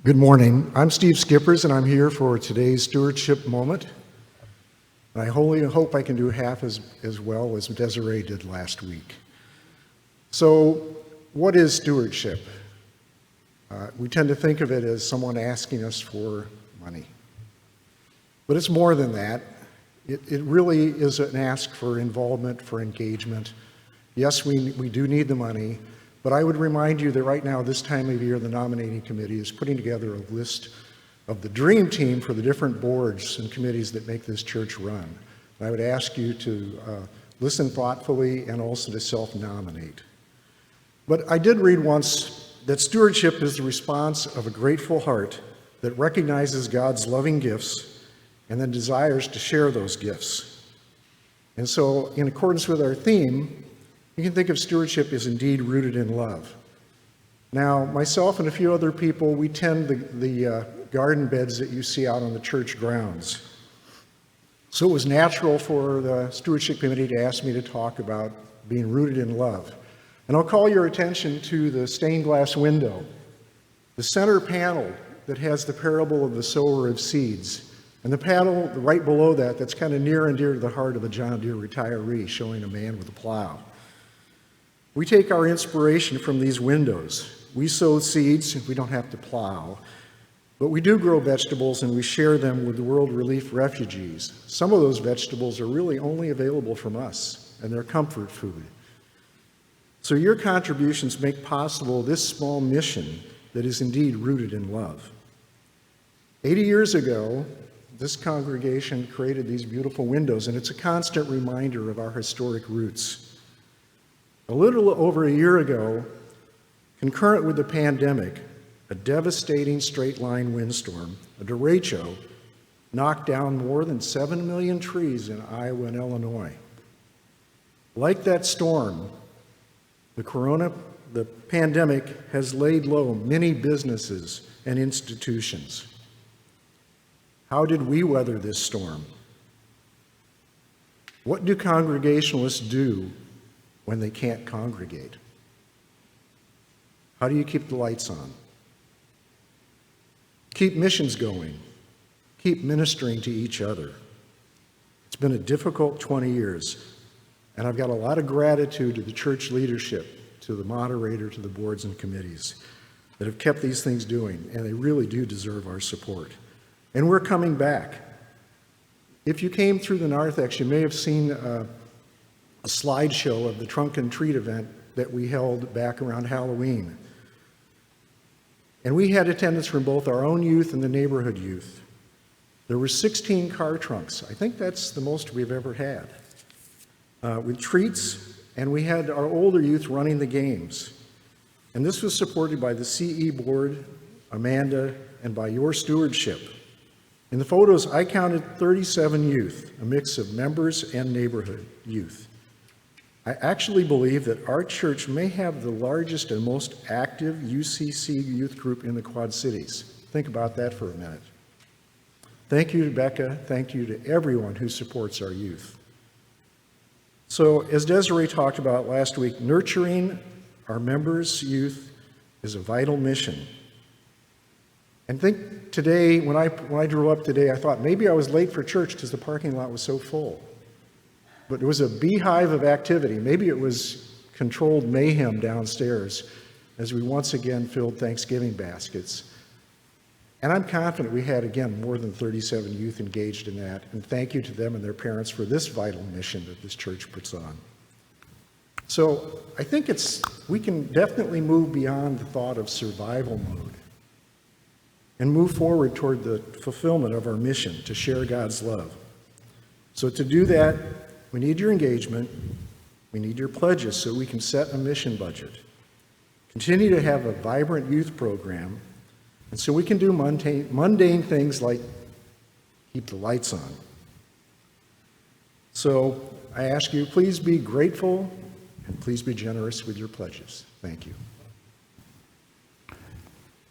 Good morning. I'm Steve Schippers, and I'm here for today's stewardship moment. I wholly hope I can do half as well as Desiree did last week. So, what is stewardship? We tend to think of it as someone asking us for money. But it's more than that. It really is an ask for involvement, for engagement. Yes, we do need the money, but I would remind you that right now, this time of year, the nominating committee is putting together a list of the dream team for the different boards and committees that make this church run. And I would ask you to listen thoughtfully and also to self-nominate. But I did read once that stewardship is the response of a grateful heart that recognizes God's loving gifts and then desires to share those gifts. And so, in accordance with our theme, you can think of stewardship as indeed rooted in love. Now, myself and a few other people, we tend the garden beds that you see out on the church grounds. So it was natural for the stewardship committee to ask me to talk about being rooted in love. And I'll call your attention to the stained glass window, the center panel that has the parable of the sower of seeds, and the panel right below that that's kind of near and dear to the heart of a John Deere retiree, showing a man with a plow. We take our inspiration from these windows. We sow seeds, we don't have to plow, but we do grow vegetables and we share them with the World Relief refugees. Some of those vegetables are really only available from us, and they're comfort food. So your contributions make possible this small mission that is indeed rooted in love. 80 years ago, this congregation created these beautiful windows, and it's a constant reminder of our historic roots. A little over a year ago, concurrent with the pandemic, a devastating straight-line windstorm, a derecho, knocked down more than 7 million trees in Iowa and Illinois. Like that storm, the pandemic has laid low many businesses and institutions. How did we weather this storm? What do congregationalists do when they can't congregate? How do you keep the lights on? Keep missions going. Keep ministering to each other. It's been a difficult 20 years, and I've got a lot of gratitude to the church leadership, to the moderator, to the boards and committees that have kept these things doing, and they really do deserve our support. And we're coming back. If you came through the narthex, you may have seen a slideshow of the Trunk and Treat event that we held back around Halloween. And we had attendance from both our own youth and the neighborhood youth. There were 16 car trunks. I think that's the most we've ever had. With treats, and we had our older youth running the games. And this was supported by the CE board, Amanda, and by your stewardship. In the photos, I counted 37 youth, a mix of members and neighborhood youth. I actually believe that our church may have the largest and most active UCC youth group in the Quad Cities. Think about that for a minute. Thank you to Becca. Thank you to everyone who supports our youth. So, as Desiree talked about last week, nurturing our members' youth is a vital mission. And think today, when I drove up today, I thought maybe I was late for church because the parking lot was so full. But it was a beehive of activity. Maybe it was controlled mayhem downstairs as we once again filled Thanksgiving baskets. And I'm confident we had, again, more than 37 youth engaged in that. And thank you to them and their parents for this vital mission that this church puts on. So I think we can definitely move beyond the thought of survival mode and move forward toward the fulfillment of our mission to share God's love. So to do that, we need your engagement, we need your pledges so we can set a mission budget, continue to have a vibrant youth program, and so we can do mundane things like keep the lights on. So I ask you, please be grateful and please be generous with your pledges. Thank you.